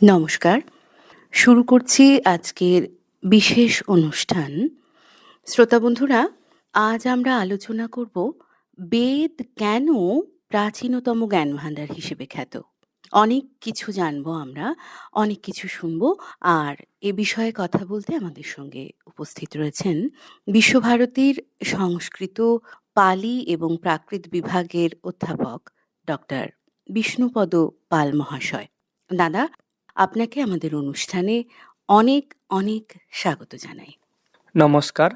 নমস্কার। শুরু করছি আজকের বিশেষ অনুষ্ঠান। শ্রোতা বন্ধুরা, আজ আমরা আলোচনা করব বেদ কেন প্রাচীনতম জ্ঞানভাণ্ডার হিসেবে খ্যাত? অনেক কিছু জানবো আমরা, অনেক কিছু শুনবো। আর এ বিষয়ে কথা বলতে আমাদের সঙ্গে উপস্থিত রয়েছেন বিশ্বভারতীর সংস্কৃত, পালি এবং প্রাকৃত বিভাগের অধ্যাপক ডক্টর বিষ্ণুপদ পাল মহাশয়। দাদা, আপনাকে আমাদের অনুষ্ঠানে অনেক অনেক স্বাগত জানাই। নমস্কার।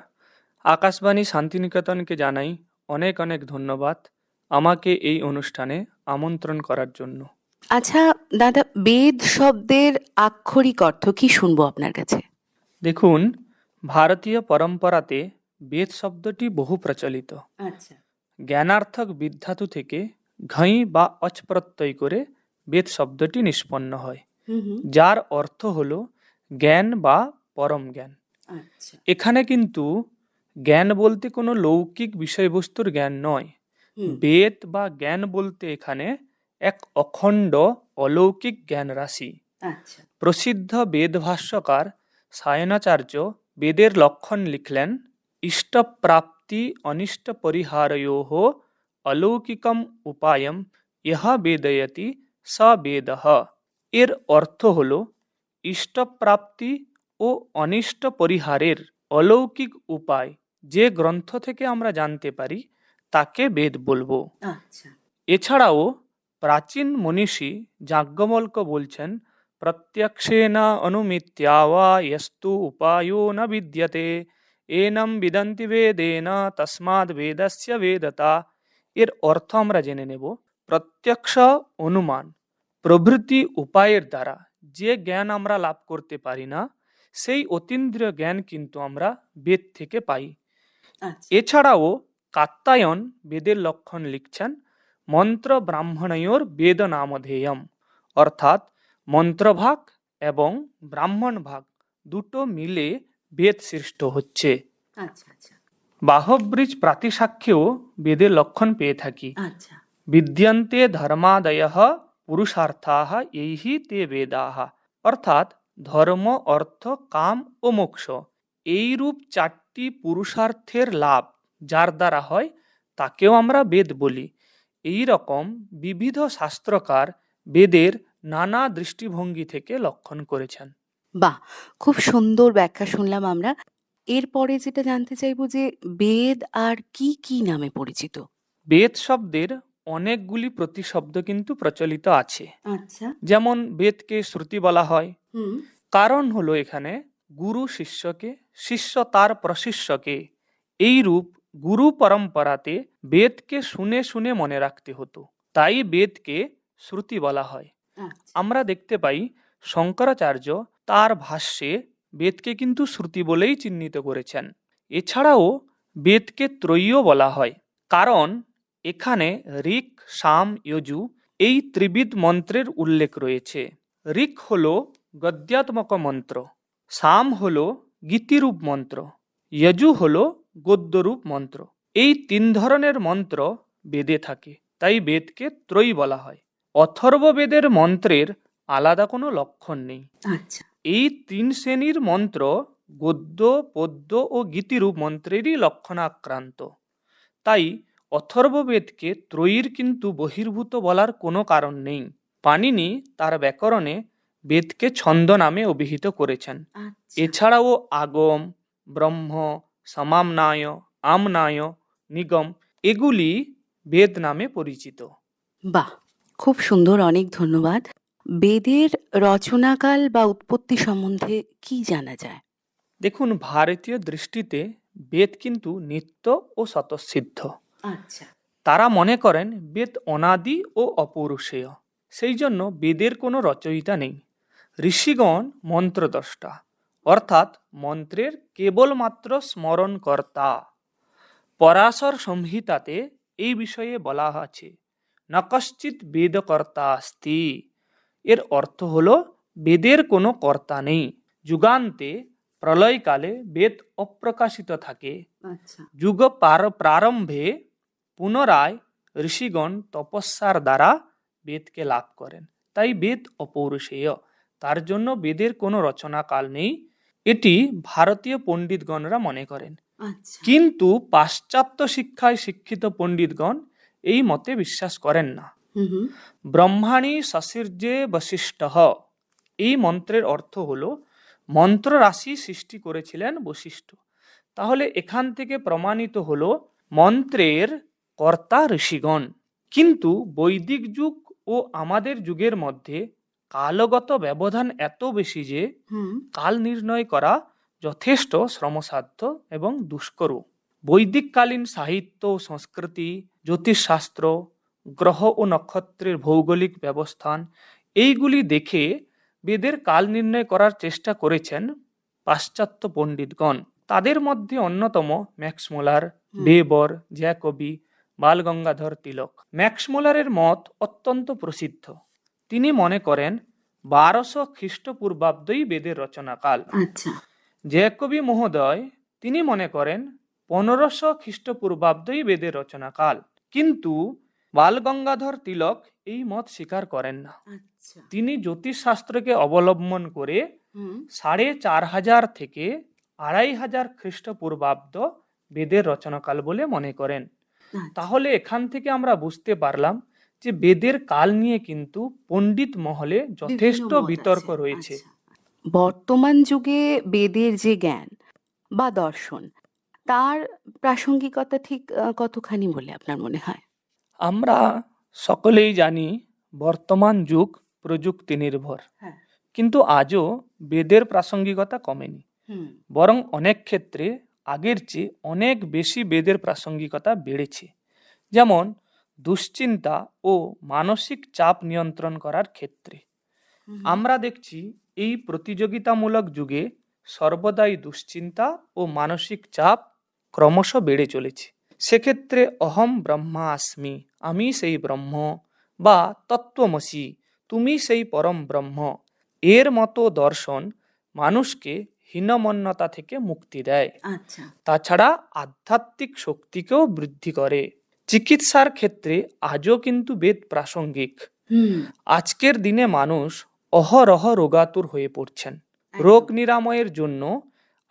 আকাশবাণী শান্তিনিকেতনকে জানাই অনেক অনেক ধন্যবাদ আমাকে এই অনুষ্ঠানে আমন্ত্রণ করার জন্য। আচ্ছা দাদা, বেদ শব্দের আক্ষরিক অর্থ কি শুনবো আপনার কাছে? দেখুন, ভারতীয় পরম্পরাতে বেদ শব্দটি বহু প্রচলিত। আচ্ছা। জ্ঞানার্থক বিধাতু থেকে ঘই বা অচ প্রত্যয় করে বেদ শব্দটি নিষ্পন্ন হয়, হুম হুম। যার অর্থ হল জ্ঞান বা পরম জ্ঞান। আচ্ছা। এখানে কিন্তু জ্ঞান বলতে কোনো লৌকিক বিষয়বস্তুর জ্ঞান নয়। হুম। বেদ বা জ্ঞান বলতে এখানে এক অখণ্ড অলৌকিক জ্ঞান রাশি। আচ্ছা। প্রসিদ্ধ বেদ ভাষ্যকার সায়নাচার্য বেদের লক্ষণ লিখলেন, ইষ্টপ্রাপ্তি অনিষ্ট পরিহারয়োঃ অলৌকিকম উপায়ম ইহ বেদয়তি স বেদঃ। এর অর্থ হল ইষ্টপ্রাপ্তি ও অনিষ্ট পরিহারের অলৌকিক উপায় যে গ্রন্থ থেকে আমরা জানতে পারি তাকে বেদ বলবো। আচ্ছা। এছাড়াও প্রাচীন মনীষী যাজ্ঞবল্ক্য বলছেন, প্রত্যক্ষেন অনুমিত্যা বা ইস্তু উপায়ো ন বিদ্যতে এনম বিদন্তি বেদেন তস্মাৎ বেদস্য বেদতা। এর অর্থ আমরা জেনে নেব। প্রত্যক্ষ, অনুমান প্রভৃতি উপায়ের দ্বারা যে জ্ঞান আমরা লাভ করতে পারি না, সেই অতীন্দ্রিয় জ্ঞান কিন্তু আমরা বেদ থেকে পাই। আচ্ছা। এছাড়াও কাত্যায়ন বেদের লক্ষণ লিখছেন, মন্ত্র ব্রাহ্মণয়োর বেদ নামধেয়ম, অর্থাৎ মন্ত্রভাগ এবং ব্রাহ্মণ ভাগ দুটো মিলে বেদ সৃষ্ট হচ্ছে। আচ্ছা। আচ্ছা। বাহব্রিজ প্রাতিসাখ্যেও বেদের লক্ষণ পেয়ে থাকি। আচ্ছা। বিদ্যন্তে ধর্মাদয়ঃ পুরুষার্থাঃ এইহি তে বেদাঃ, অর্থাৎ ধর্ম, অর্থ, কাম ও মোক্ষ, এইরূপ চারটি পুরুষার্থের লাভ যার দ্বারা হয় তাকেও আমরা বেদ বলি। এই রকম বিবিধ শাস্ত্রকার বেদের নানা দৃষ্টিভঙ্গি থেকে লক্ষণ করেছেন। বাহ! খুব সুন্দর ব্যাখ্যা শুনলাম আমরা। এরপরে যেটা জানতে চাইবো যে বেদ আর কি কি নামে পরিচিত? বেদ শব্দের অনেকগুলি প্রতিশব্দ কিন্তু প্রচলিত আছে। আচ্ছা। যেমন বেদকে শ্রুতি বলা হয়, হুম। কারণ হলো এখানে গুরু শিষ্যকে, শিষ্য তার প্রশিষ্যকে, এই রূপ গুরু পরম্পরাতে বেদকে শুনে শুনে মনে রাখতে হতো, তাই বেদকে শ্রুতি বলা হয়। আচ্ছা। আমরা দেখতে পাই শঙ্করাচার্য তার ভাষ্যে বেদকে কিন্তু শ্রুতি বলেই চিহ্নিত করেছেন। এছাড়াও বেদকে ত্রয়ীও বলা হয়, কারণ এখানে ঋক, সাম, যজু এই ত্রিবিধ মন্ত্রের উল্লেখ রয়েছে। ঋক হল গদ্যাত্মক মন্ত্র, সাম হল গীতিরূপ মন্ত্র, যজু হল গদ্যরূপ মন্ত্র। এই তিন ধরনের মন্ত্র বেদে থাকে, তাই বেদকে ত্রয়ী বলা হয়। অথর্ব বেদের মন্ত্রের আলাদা কোনো লক্ষণ নেই। আচ্ছা। এই তিন শ্রেণীর মন্ত্র গদ্য, পদ্য ও গীতিরূপ মন্ত্রেরই লক্ষণাক্রান্ত। তাই অথর্ববেদকে ত্রয়ীর কিন্তু বহির্ভূত বলার কোনো কারণ নেই। পাণিনি তার ব্যাকরণে বেদকে ছন্দ নামে অভিহিত করেছেন। আচ্ছা। এছাড়াও আগম, ব্রহ্ম, সমামনায়, আমনায়, নিগম এগুলি বেদ নামে পরিচিত। বাহ! খুব সুন্দর, অনেক ধন্যবাদ। বেদের রচনাকাল বা উৎপত্তি সম্বন্ধে কি জানা যায়? দেখুন, ভারতীয় দৃষ্টিতে বেদ কিন্তু নিত্য ও স্বতঃসিদ্ধ। আচ্ছা। তারা মনে করেন বেদ অনাদি ও অপৌরুষেয়, সেই জন্য বেদের কোনো রচয়িতা নেই। ঋষিগণ মন্ত্রদ্রষ্টা, অর্থাৎ মন্ত্রের কেবলমাত্র স্মরণকর্তা। পরাশর সংহিতাতে এই বিষয়ে বলা আছে, ন কশ্চিৎ বেদকর্তা আস্তি। এর অর্থ হলো বেদের কোনো কর্তা নেই। যুগান্তে প্রলয়কালে বেদ অপ্রকাশিত থাকে। আচ্ছা। যুগ প্রারম্ভে পুনরায় ঋষিগণ তপস্যার দ্বারা বেদকে লাভ করেন, তাই বেদ অপৌরুষেয়। তার জন্য বেদের কোনো রচনাকাল নেই, এটি ভারতীয় পণ্ডিতগণরা মনে করেন। আচ্ছা। কিন্তু পাশ্চাত্য শিক্ষায় শিক্ষিত পণ্ডিতগণ এই মতে বিশ্বাস করেন না। হুম হুম। ব্রহ্মাণী সসৃজে বশিষ্ঠ, এই মন্ত্রের অর্থ হলো মন্ত্র রাশি সৃষ্টি করেছিলেন বশিষ্ঠ। তাহলে এখান থেকে প্রমাণিত হলো মন্ত্রের কর্তা ঋষিগণ। কিন্তু বৈদিক যুগ ও আমাদের যুগের মধ্যে কালগত ব্যবধান এত বেশি যে হুম। কাল নির্ণয় করা যথেষ্ট শ্রমসাধ্য এবং দুষ্কর। বৈদিককালীন সাহিত্য, সংস্কৃতি, জ্যোতিষশাস্ত্র, গ্রহ ও নক্ষত্রের ভৌগোলিক ব্যবস্থান এইগুলি দেখে বেদের কাল নির্ণয় করার চেষ্টা করেছেন পাশ্চাত্য পণ্ডিতগণ। তাদের মধ্যে অন্যতম ম্যাক্সমূলার, বেবর, জ্যাকবি, বালগঙ্গাধর তিলক। ম্যাক্সমূলারের মত অত্যন্ত প্রসিদ্ধ। তিনি মনে করেন 1200 খ্রিস্টপূর্বাব্দই বেদের রচনাকাল। আচ্ছা। জ্যাকবি মহোদয় তিনি মনে করেন 1500 খ্রিস্টপূর্বাব্দই বেদের রচনাকাল। কিন্তু বালগঙ্গাধর তিলক এই মত স্বীকার করেন না। আচ্ছা। তিনি জ্যোতিষশাস্ত্রকে অবলম্বন করে হুম। 4500 থেকে 2500 খ্রিস্টপূর্বাব্দ বেদের রচনাকাল বলে মনে করেন। তাহলে এখান থেকে আমরা বুঝতে পারলাম যে বেদের কাল নিয়ে কিন্তু পণ্ডিত মহলে যথেষ্ট বিতর্ক রয়েছে। বর্তমান যুগে বেদের যে জ্ঞান বা দর্শন, তার প্রাসঙ্গিকতা ঠিক কতখানি বলে আপনার মনে হয়? আমরা সকলেই জানি বর্তমান যুগ প্রযুক্তি নির্ভর, হ্যাঁ। কিন্তু আজও বেদের প্রাসঙ্গিকতা কমেনি। বরং অনেক ক্ষেত্রে আগের চেয়ে অনেক বেশি বেদের প্রাসঙ্গিকতা বেড়েছে। যেমন দুশ্চিন্তা ও মানসিক চাপ নিয়ন্ত্রণ করার ক্ষেত্রে আমরা দেখছি এই প্রতিযোগিতামূলক যুগে সর্বদাই দুশ্চিন্তা ও মানসিক চাপ ক্রমশ বেড়ে চলেছে। সেক্ষেত্রে অহম ব্রহ্মাস্মি, আমি সেই ব্রহ্ম, বা তত্ত্বমসি, তুমি সেই পরম ব্রহ্ম, এর মতো দর্শন মানুষকে হীনমন্যতা থেকে মুক্তি দেয়। আচ্ছা। তাছাড়া আধ্যাত্মিক শক্তিকেও বৃদ্ধি করে। চিকিৎসার ক্ষেত্রে আজও কিন্তু বেদ প্রাসঙ্গিক। আজকের দিনে মানুষ অহরহ রোগাতুর হয়ে পড়ছেন। রোগ নিরাময়ের জন্য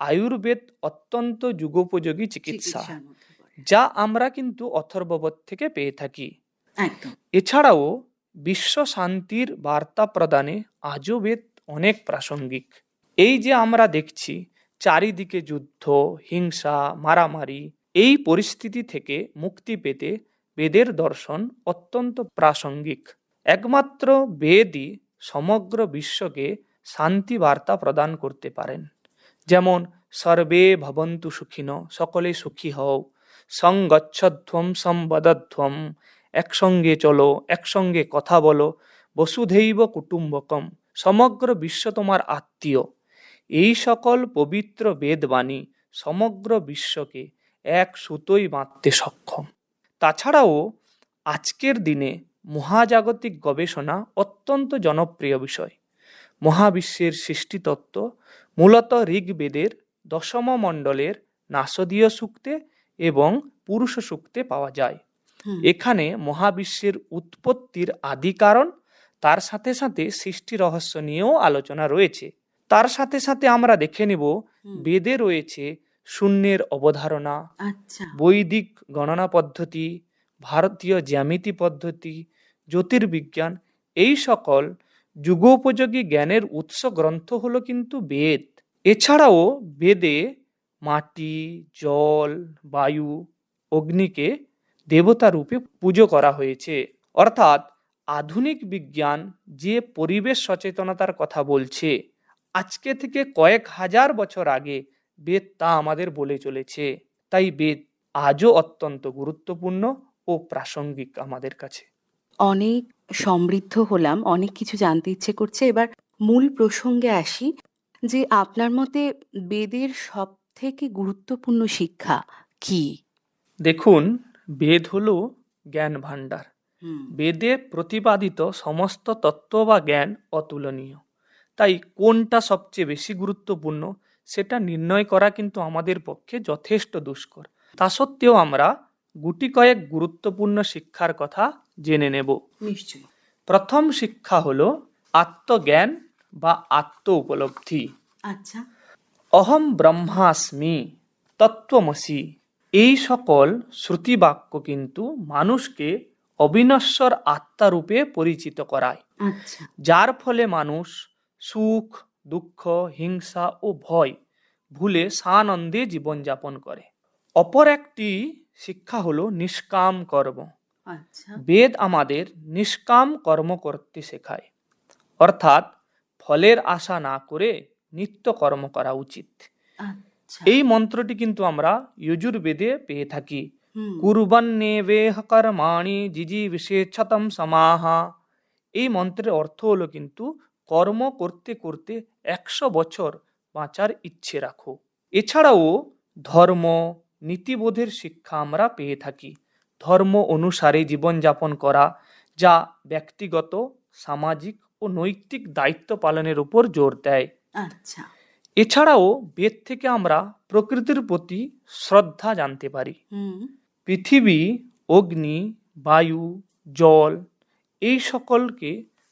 আয়ুর্বেদ অত্যন্ত যুগোপযোগী চিকিৎসা, যা আমরা কিন্তু অথর্ববেদ থেকে পেয়ে থাকি। এছাড়াও বিশ্ব শান্তির বার্তা প্রদানে আজও বেদ অনেক প্রাসঙ্গিক। এই যে আমরা দেখছি চারিদিকে যুদ্ধ, হিংসা, মারামারি, এই পরিস্থিতি থেকে মুক্তি পেতে বেদের দর্শন অত্যন্ত প্রাসঙ্গিক। একমাত্র বেদই সমগ্র বিশ্বকে শান্তি বার্তা প্রদান করতে পারেন। যেমন সর্বে ভবন্তু সুখিন, সকলে সুখী হও, সংগচ্ছধ্বম সম্বদধ্বম, একসঙ্গে চলো, একসঙ্গে কথা বলো, বসুধৈব কুটুম্বকম, সমগ্র বিশ্ব তোমার আত্মীয়। এই সকল পবিত্র বেদবাণী সমগ্র বিশ্বকে এক সুতোয় বাঁধতে সক্ষম। তাছাড়াও আজকের দিনে মহাজাগতিক গবেষণা অত্যন্ত জনপ্রিয় বিষয়। মহাবিশ্বের সৃষ্টিতত্ত্ব মূলত ঋগ্বেদের 10ম মণ্ডলের নাসদীয় সূক্তে এবং পুরুষ সূক্তে পাওয়া যায়। এখানে মহাবিশ্বের উৎপত্তির আদি কারণ, তার সাথে সাথে সৃষ্টি রহস্য নিয়েও আলোচনা রয়েছে। তার সাথে সাথে আমরা দেখে নিব বেদে রয়েছে শূন্যের অবধারণা, বৈদিক গণনা পদ্ধতি, ভারতীয় জ্যামিতি পদ্ধতি, জ্যোতির্বিজ্ঞান। এই সকল যুগোপযোগী জ্ঞানের উৎস গ্রন্থ হলো কিন্তু বেদ। এছাড়াও বেদে মাটি, জল, বায়ু, অগ্নিকে দেবতা রূপে পুজো করা হয়েছে। অর্থাৎ আধুনিক বিজ্ঞান যে পরিবেশ সচেতনতার কথা বলছে, আজকে থেকে কয়েক হাজার বছর আগে বেদ তা আমাদের বলে চলেছে। তাই বেদ আজও অত্যন্ত গুরুত্বপূর্ণ ও প্রাসঙ্গিক আমাদের কাছে। অনেক সমৃদ্ধ হলাম, অনেক কিছু জানতে ইচ্ছে করছে। এবার মূল প্রসঙ্গে আসি, যে আপনার মতে বেদের সব থেকে গুরুত্বপূর্ণ শিক্ষা কি? দেখুন, বেদ হলো জ্ঞান ভাণ্ডার। বেদে প্রতিপাদিত সমস্ত তত্ত্ব বা জ্ঞান অতুলনীয়। তাই কোনটা সবচেয়ে বেশি গুরুত্বপূর্ণ সেটা নির্ণয় করা কিন্তু আমাদের পক্ষে যথেষ্ট দুষ্কর। তা সত্ত্বেও আমরা গুটি কয়েক গুরুত্বপূর্ণ শিক্ষার কথা জেনে নেব। নিশ্চয়ই। প্রথম শিক্ষা হলো আত্মজ্ঞান বা আত্ম উপলব্ধি। আচ্ছা। অহম ব্রহ্মাস্মি, তত্ত্বমসি, এই সকল শ্রুতিবাক্য কিন্তু মানুষকে অবিনশ্বর আত্মারূপে পরিচিত করায়, আচ্ছা। যার ফলে মানুষ সুখ, দুঃখ, হিংসা ও ভয় ভুলে সানন্দে জীবনযাপন করে। অপর একটি শিক্ষা হলো নিষ্কাম কর্ম। আচ্ছা। বেদ আমাদের নিষ্কাম কর্ম করতে শেখায়, অর্থাৎ ফলের আশা না করে নিত্য কর্ম করা উচিত। আচ্ছা। এই মন্ত্রটি কিন্তু আমরা যজুর্বেদে পেয়ে থাকি। হুম। কুর্বন্নেবেহ কর্মাণি জিজীবিষেচ্ছতম সমাহা। এই মন্ত্রের অর্থ হলো কিন্তু কর্ম করতে করতে 100 বছর বাঁচার ইচ্ছে রাখো। এছাড়াও ধর্ম, নীতিবোধের শিক্ষা আমরা পেয়ে থাকি। ধর্ম অনুসারে জীবনযাপন করা, যা ব্যক্তিগত, সামাজিক ও নৈতিক দায়িত্ব পালনের উপর জোর দেয়। আচ্ছা। এছাড়াও বেদ থেকে আমরা প্রকৃতির প্রতি শ্রদ্ধা জানতে পারি। হুম। পৃথিবী, অগ্নি, বায়ু, জল, এই সকলকে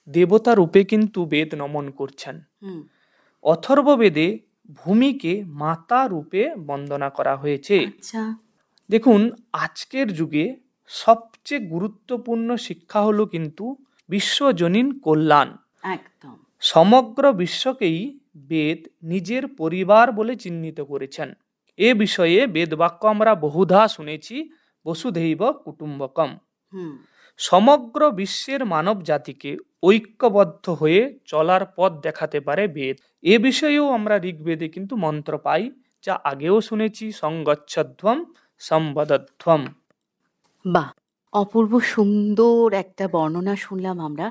দেবতা রূপে কিন্তু বেদ নমন করছেন। হুম। অথর্ববেদে ভূমিকে মাতা রূপে বন্দনা করা হয়েছে। আচ্ছা। দেখুন, আজকের যুগে সবচেয়ে গুরুত্বপূর্ণ শিক্ষা হলো কিন্তু বিশ্বজনীন কল্যাণ। একদম। সমগ্র বিশ্বকেই বেদ নিজের পরিবার বলে চিহ্নিত করেছেন। এ বিষয়ে বেদবাক্য আমরা বহুধা শুনেছি, বসুধৈব কুটুম্বকম। হুম। সমগ্র বিশ্বের মানব জাতিকে ঐক্যবদ্ধ হয়ে চলার পথ দেখাতে পারে বেদ। এ বিষয়েও আমরা ঋগ্বেদে কিন্তু মন্ত্র পাই, যা আগেও শুনেছি, সংগচ্ছধ্বম সম্বদধ্বম। বাহ! অপূর্ব সুন্দর একটা বর্ণনা শুনলাম আমরা।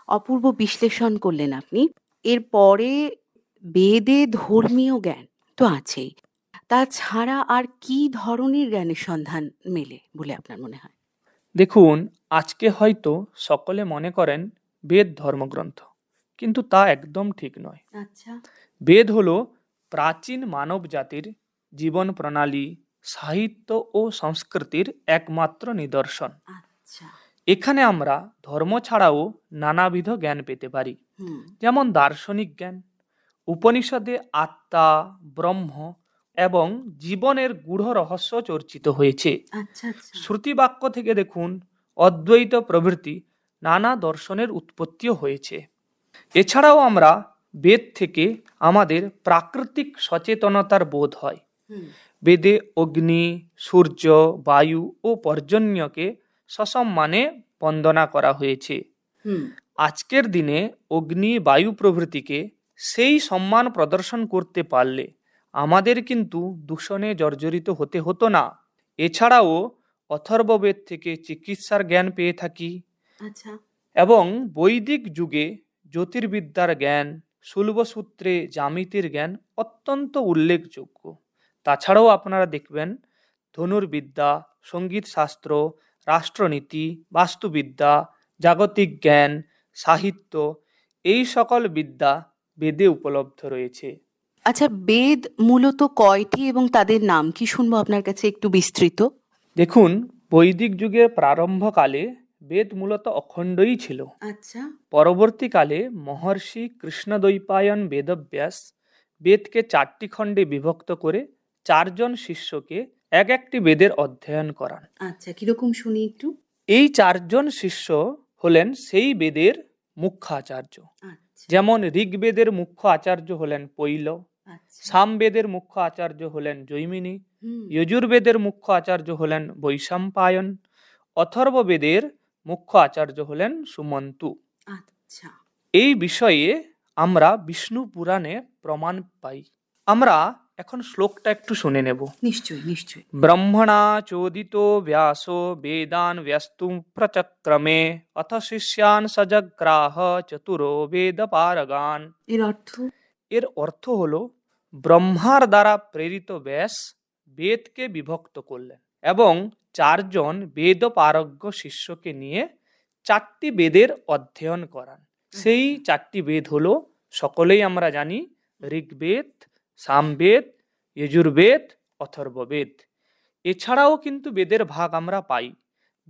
অপূর্ব বিশ্লেষণ করলেন আপনি। এরপরে বেদে ধর্মীয় জ্ঞান তো আছেই। তাছাড়া আর কি ধরনের জ্ঞানের সন্ধান মেলে বলে আপনার মনে হয়? দেখুন, আজকে হয়তো সকলে মনে করেন বেদ ধর্মগ্রন্থ, কিন্তু তা একদম ঠিক নয়। আচ্ছা। বেদ হলো প্রাচীন মানব জাতির জীবন প্রণালী, সাহিত্য ও সংস্কৃতির একমাত্র নিদর্শন। আচ্ছা। এখানে আমরা ধর্ম ছাড়াও নানাবিধ জ্ঞান পেতে পারি, হুম। যেমন দার্শনিক জ্ঞান। উপনিষদে আত্মা, ব্রহ্ম এবং জীবনের গূঢ় রহস্য চর্চিত হয়েছে। আচ্ছা, আচ্ছা। শ্রুতিবাক্য থেকে দেখুন, অদ্বৈত প্রভৃতি নানা দর্শনের উৎপত্তিও হয়েছে। এছাড়াও আমরা বেদ থেকে আমাদের প্রাকৃতিক সচেতনতার বোধ হয়। হুম। বেদে অগ্নি, সূর্য, বায়ু ও পর্জন্যকে সসম্মানে বন্দনা করা হয়েছে। হুম। আজকের দিনে অগ্নি, বায়ু প্রভৃতিকে সেই সম্মান প্রদর্শন করতে পারলে আমাদের কিন্তু দূষণে জর্জরিত হতে হতো না। এছাড়াও অথর্ববেদ থেকে চিকিৎসার জ্ঞান পেয়ে থাকি, আচ্ছা। এবং বৈদিক যুগে জ্যোতির্বিদ্যার জ্ঞান, শুল্বসূত্রে জ্যামিতির জ্ঞান অত্যন্ত উল্লেখযোগ্য। তাছাড়াও আপনারা দেখবেন ধনুর্বিদ্যা, সঙ্গীত শাস্ত্র, রাষ্ট্রনীতি, বাস্তুবিদ্যা, জাগতিক জ্ঞান, সাহিত্য, এই সকল বিদ্যা বেদে উপলব্ধ রয়েছে। আচ্ছা, বেদ মূলত কয়টি এবং তাদের নাম কি শুনবো আপনার কাছে একটু বিস্তৃত? দেখুন, বৈদিক যুগের প্রারম্ভকালে বেদ মূলত অখণ্ডই ছিল। আচ্ছা। পরবর্তীকালে মহর্ষি কৃষ্ণদ্বৈপায়ন বেদব্যাস বেদকে 4টি খণ্ডে বিভক্ত করে 4জন শিষ্যকে এক একটি বেদের অধ্যয়ন করান। আচ্ছা, কিরকম শুনি একটু? এই 4জন শিষ্য হলেন সেই বেদের মুখ্য আচার্য। আচ্ছা। যেমন ঋগ্বেদের মুখ্য আচার্য হলেন পৈল, আচ্ছা। সামবেদের মুখ্য আচার্য হলেন জৈমিনী, হুম। যজুর্বেদের মুখ্য আচার্য হলেন বৈশম্পায়ন, অথর্ববেদের মুখ্য আচার্য হলেন সুমন্তু। আচ্ছা। এই বিষয়ে আমরা বিষ্ণু পুরাণে প্রমাণ পাই। আমরা এখন শ্লোকটা একটু শুনে নেব। নিশ্চয়ই, নিশ্চয়ই। ব্রহ্মণা চোদিতো ব্যাসো বেদান ব্যস্তুম প্রচক্রমে অথ শিষ্যান সজগ্রাহ চতুরো বেদ পারগান। এর অর্থ? এর অর্থ হলো, ব্রহ্মার দ্বারা প্রেরিত ব্যাস বেদকে বিভক্ত করলেন এবং 4জন বেদ পারজ্ঞ শিষ্যকে নিয়ে 4টি বেদের অধ্যয়ন করান। সেই 4টি বেদ হলো, সকলেই আমরা জানি, ঋগ্বেদ, সামবেদ, যজুর্বেদ, অথর্ববেদ। এছাড়াও কিন্তু বেদের ভাগ আমরা পাই।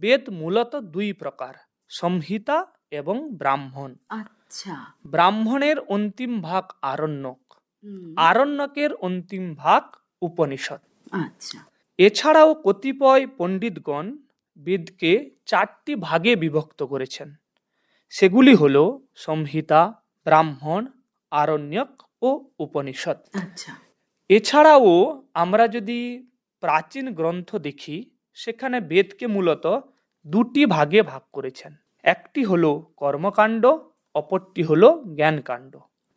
বেদ মূলত 2 প্রকার, সংহিতা এবং ব্রাহ্মণ। আচ্ছা। ব্রাহ্মণের অন্তিম ভাগ আরণ্যক, হুম। আরণ্যকের অন্তিম ভাগ উপনিষদ। আচ্ছা। এছাড়াও কতিপয় পণ্ডিতগণ বেদকে 4টি ভাগে বিভক্ত করেছেন। সেগুলি হল সংহিতা, ব্রাহ্মণ, আরণ্যক ও উপনিষদ। আচ্ছা। এছাড়াও আমরা যদি প্রাচীন গ্রন্থ দেখি, সেখানে বেদকে মূলত 2টি ভাগে ভাগ করেছেন। একটি হলো কর্মকাণ্ড, অপরটি হলো জ্ঞানকাণ্ড।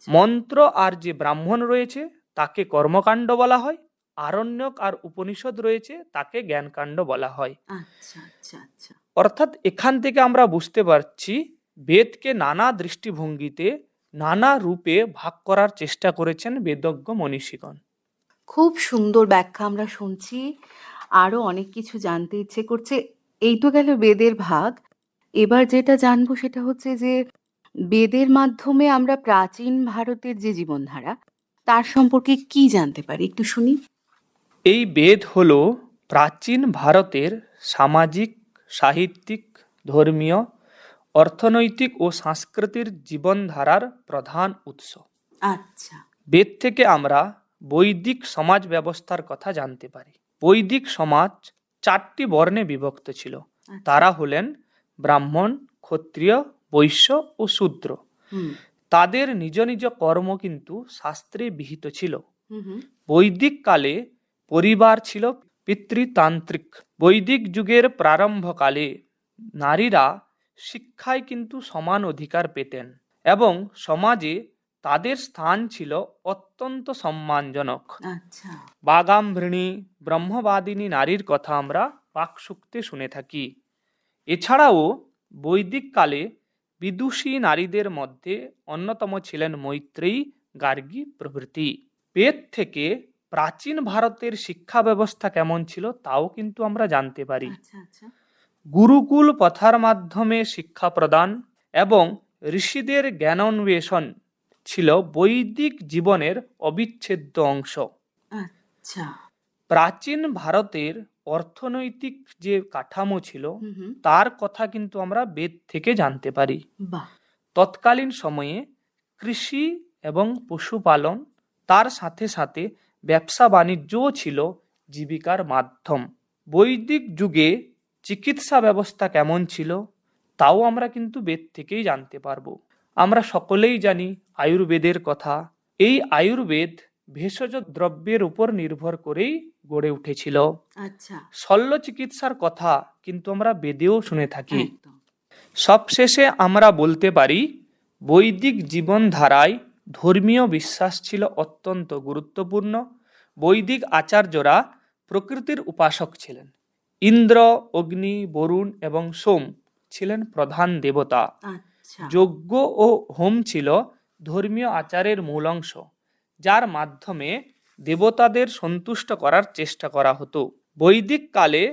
মন্ত্র আর যে ব্রাহ্মণ রয়েছে তাকে কর্মকাণ্ড বলা হয়, আরণ্যক আর উপনিষদ রয়েছে তাকে জ্ঞানকাণ্ড বলা হয়। আচ্ছা, আচ্ছা, আচ্ছা। অর্থাৎ এখান থেকে আমরা বুঝতে পারছি বেদকে নানা দৃষ্টিভঙ্গিতে, নানা রূপে ভাগ করার চেষ্টা করেছেন বেদজ্ঞ মনীষীগণ। খুব সুন্দর ব্যাখ্যা আমরা শুনছি। আরো অনেক কিছু জানতে ইচ্ছে করছে। এই তো গেল বেদের ভাগ। এবার যেটা জানবো সেটা হচ্ছে যে বেদের মাধ্যমে আমরা প্রাচীন ভারতের যে জীবনধারা তার সম্পর্কে কি জানতে পারি একটু শুনি। এই বেদ হল প্রাচীন ভারতের সামাজিক, সাহিত্যিক, ধর্মীয়, অর্থনৈতিক ও সাংস্কৃতিক জীবনধারার প্রধান উৎস। আচ্ছা। বেদ থেকে আমরা বৈদিক সমাজ ব্যবস্থার কথা জানতে পারি। বৈদিক সমাজ 4টি বর্ণে বিভক্ত ছিল। তারা হলেন ব্রাহ্মণ, ক্ষত্রিয়, বৈশ্য ও শূদ্র। হুম। তাদের নিজ নিজ কর্ম কিন্তু শাস্ত্রে বিহিত ছিল। হুম। বৈদিক কালে পরিবার ছিল পিতৃতান্ত্রিক। বৈদিক যুগের প্রারম্ভকালে নারীরা শিক্ষায় কিন্তু সমান অধিকার পেতেন এবং সমাজে তাদের স্থান ছিল অত্যন্ত সম্মানজনক। আচ্ছা। বাগাম্ভৃণী, ব্রহ্মবাদিনী নারীর কথা আমরা পাকসুক্তে শুনে থাকি। এছাড়াও বৈদিক কালে বিদুষী নারীদের মধ্যে অন্যতম ছিলেন মৈত্রেয়ী, গার্গী প্রভৃতি। বেদ থেকে প্রাচীন ভারতের শিক্ষা ব্যবস্থা কেমন ছিল তাও কিন্তু আমরা জানতে পারি। আচ্ছা, আচ্ছা। গুরুকুল প্রথার মাধ্যমে শিক্ষা প্রদান এবং ঋষিদের জ্ঞানান্বেষণ ছিল বৈদিক জীবনের অবিচ্ছেদ্য অংশ। আচ্ছা। প্রাচীন ভারতের অর্থনৈতিক যে কাঠামো ছিল হুম। তার কথা কিন্তু আমরা বেদ থেকে জানতে পারি। বাহ। তৎকালীন সময়ে কৃষি এবং পশুপালন, তার সাথে সাথে ব্যবসা বাণিজ্যও ছিল জীবিকার মাধ্যম। বৈদিক যুগে চিকিৎসা ব্যবস্থা কেমন ছিল তাও আমরা কিন্তু বেদ থেকেই জানতে পারবো। আমরা সকলেই জানি আয়ুর্বেদের কথা। এই আয়ুর্বেদ ভেষজ দ্রব্যের উপর নির্ভর করেই গড়ে উঠেছিল। আচ্ছা। শল্য চিকিৎসার কথা কিন্তু আমরা বেদেও শুনে থাকি। একদম। সবশেষে আমরা বলতে পারি বৈদিক জীবনধারায় ধর্মীয় বিশ্বাস ছিল অত্যন্ত গুরুত্বপূর্ণ। বৈদিক আচার্যরা প্রকৃতির উপাসক ছিলেন। ইন্দ্র, অগ্নি, বরুণ এবং সোম ছিলেন প্রধান দেবতা। আচ্ছা। যজ্ঞ ও হোম ছিল ধর্মীয় আচারের মূল অংশ, যার মাধ্যমে দেবতাদের সন্তুষ্ট করার চেষ্টা করা হতো। বৈদিক কালে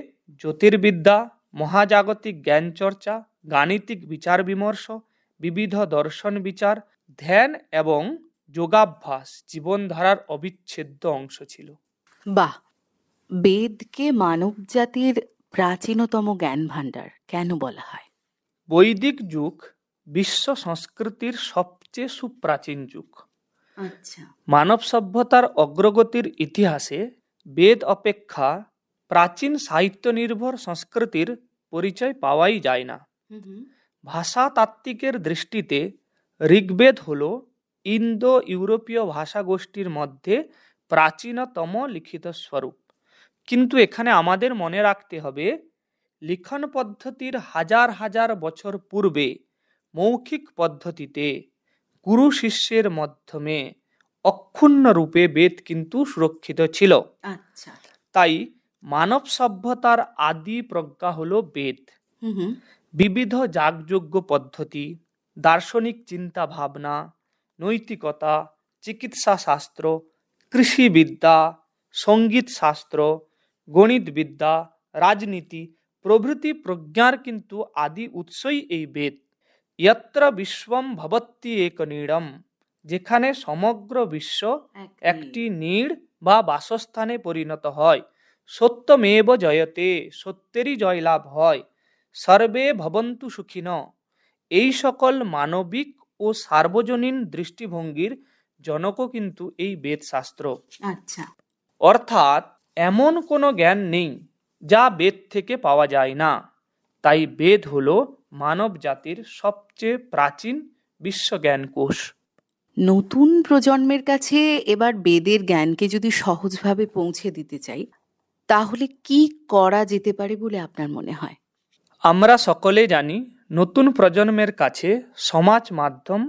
জ্যোতির্বিদ্যা, মহাজাগতিক জ্ঞান চর্চা, গাণিতিক বিচার বিমর্শ, বিবিধ দর্শন বিচার, ধ্যান এবং যোগাভ্যাস জীবনধারার অবিচ্ছেদ্য অংশ ছিল। বাহ। বেদকে মানব জাতির প্রাচীনতম জ্ঞান ভাণ্ডার কেন বলা হয়? বৈদিক যুগ বিশ্ব সংস্কৃতির সবচেয়ে সুপ্রাচীন যুগ। আচ্ছা। মানব সভ্যতার অগ্রগতির ইতিহাসে বেদ অপেক্ষা প্রাচীন সাহিত্য নির্ভর সংস্কৃতির পরিচয় পাওয়াই যায় না। হুম। ভাষাতাত্ত্বিকের দৃষ্টিতে ঋগ্বেদ হল ইন্দো ইউরোপীয় ভাষাগোষ্ঠীর মধ্যে প্রাচীনতম লিখিত স্বরূপ। কিন্তু এখানে আমাদের মনে রাখতে হবে লিখন পদ্ধতির হাজার হাজার বছর পূর্বে মৌখিক পদ্ধতিতে গুরু শিষ্যের মাধ্যমে অক্ষুণ্ণ রূপে বেদ কিন্তু সুরক্ষিত ছিল। আচ্ছা। তাই মানব সভ্যতার আদি প্রজ্ঞা হলো বেদ। হুম। বিবিধ যাগযজ্ঞ পদ্ধতি, দার্শনিক চিন্তা ভাবনা, নৈতিকতা, চিকিৎসা শাস্ত্র, কৃষিবিদ্যা, সঙ্গীত শাস্ত্র, গণিতবিদ্যা, রাজনীতি প্রভৃতি প্রজ্ঞার কিন্তু আদি উৎসই এই বেদ। যত্র বিশ্বম ভবত্যি এক নীড়ম, যেখানে সমগ্র বিশ্ব একটি নীড় বা বাসস্থানে পরিণত হয়। সত্যমেব জয়তে, সত্যেরই জয়লাভ হয়। সর্বে ভবন্তু সুখিন, এই সকল মানবিক ও ও সার্বজনীন দৃষ্টিভঙ্গির জনকও কিন্তু এই বেদশাস্ত্র। আচ্ছা। অর্থাৎ এমন কোনো জ্ঞান নেই যা বেদ থেকে পাওয়া যায় না। তাই বেদ হলো মানব জাতির সবচেয়ে প্রাচীন বিশ্বজ্ঞান কোষ। নতুন প্রজন্মের কাছে এবার বেদের জ্ঞানকে যদি সহজভাবে পৌঁছে দিতে চাই, তাহলে কি করা যেতে পারে বলে আপনার মনে হয়? আমরা সকলে জানি নতুন প্রজন্মের কাছে সমাজ মাধ্যম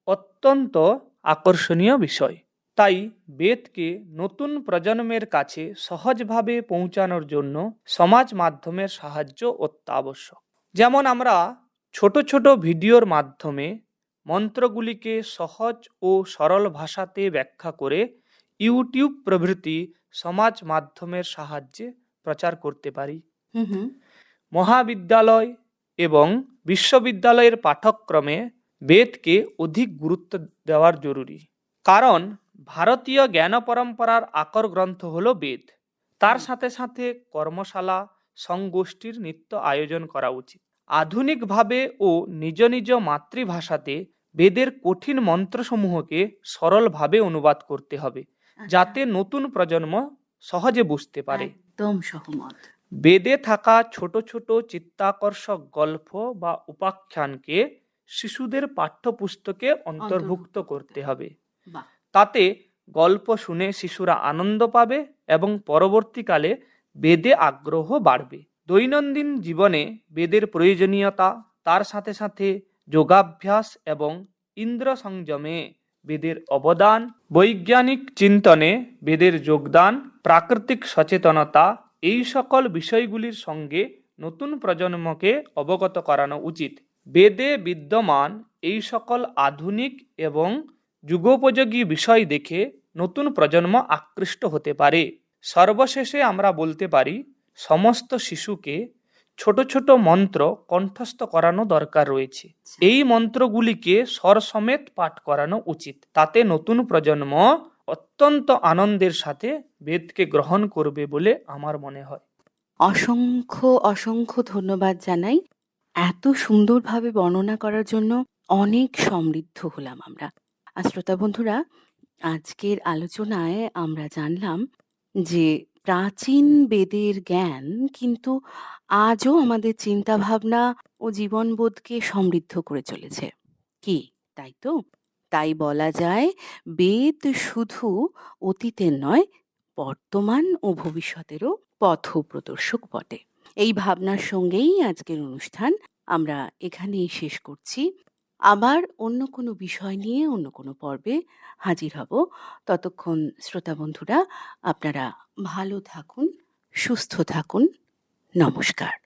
অত্যন্ত আকর্ষণীয় বিষয়। তাই বেদকে নতুন প্রজন্মের কাছে সহজভাবে পৌঁছানোর জন্য সমাজ মাধ্যমের সাহায্য অত্যাবশ্যক। যেমন আমরা ছোট ছোট ভিডিওর মাধ্যমে মন্ত্রগুলিকে সহজ ও সরল ভাষাতে ব্যাখ্যা করে ইউটিউব প্রভৃতি সমাজ মাধ্যমের সাহায্যে প্রচার করতে পারি। হুম হুম। মহাবিদ্যালয় এবং বিশ্ববিদ্যালয়ের পাঠ্যক্রমে বেদকে অধিক গুরুত্ব দেওয়ার জরুরি। কারণ ভারতীয় জ্ঞান পরম্পরার আকর গ্রন্থ হল বেদ। তার সাথে সাথে কর্মশালা সংগোষ্ঠীর নিত্য আয়োজন করা উচিত। আধুনিকভাবে ও নিজ নিজ মাতৃভাষাতে বেদের কঠিন মন্ত্রসমূহকে সরলভাবে অনুবাদ করতে হবে, যাতে নতুন প্রজন্ম সহজে বুঝতে পারে। একদম সহমত। বেদে থাকা ছোট ছোট চিত্তাকর্ষক গল্প বা উপাখ্যানকে শিশুদের পাঠ্যপুস্তকে অন্তর্ভুক্ত করতে হবে। বাহ। তাতে গল্প শুনে শিশুরা আনন্দ পাবে এবং পরবর্তীকালে বেদে আগ্রহ বাড়বে। দৈনন্দিন জীবনে বেদের প্রয়োজনীয়তা, তার সাথে সাথে যোগাভ্যাস এবং ইন্দ্র সংযমে বেদের অবদান, বৈজ্ঞানিক চিন্তনে বেদের যোগদান, প্রাকৃতিক সচেতনতা, এই সকল বিষয়গুলির সঙ্গে নতুন প্রজন্মকে অবগত করানো উচিত। বেদে বিদ্যমান এই সকল আধুনিক এবং যুগোপযোগী বিষয় দেখে নতুন প্রজন্ম আকৃষ্ট হতে পারে। সর্বশেষে আমরা বলতে পারি, সমস্ত শিশুকে ছোট ছোট মন্ত্র কণ্ঠস্থ করানো দরকার রয়েছে। এই মন্ত্রগুলিকে স্বর সমেত পাঠ করানো উচিত। তাতে নতুন প্রজন্ম অত্যন্ত আনন্দের সাথে বেদকে গ্রহণ করবে বলে আমার মনে হয়। অসংখ্য অসংখ্য ধন্যবাদ জানাই এত সুন্দরভাবে বর্ণনা করার জন্য। অনেক সমৃদ্ধ হলাম আমরা। আর শ্রোতা বন্ধুরা, আজকের আলোচনায় আমরা জানলাম যে প্রাচীন বেদের জ্ঞান কিন্তু আজও আমাদের চিন্তাভাবনা ও জীবনবোধকে সমৃদ্ধ করে চলেছে। কি তাই তো? তাই বলা যায়, বেদ শুধু অতীতের নয়, বর্তমান ও ভবিষ্যতেরও পথপ্রদর্শক বটে। এই ভাবনার সঙ্গেই আজকের অনুষ্ঠান আমরা এখানেই শেষ করছি। আবার অন্য কোনো বিষয় নিয়ে অন্য কোনো পর্বে হাজির হব। ততক্ষণ শ্রোতা বন্ধুরা, আপনারা ভালো থাকুন, সুস্থ থাকুন। নমস্কার।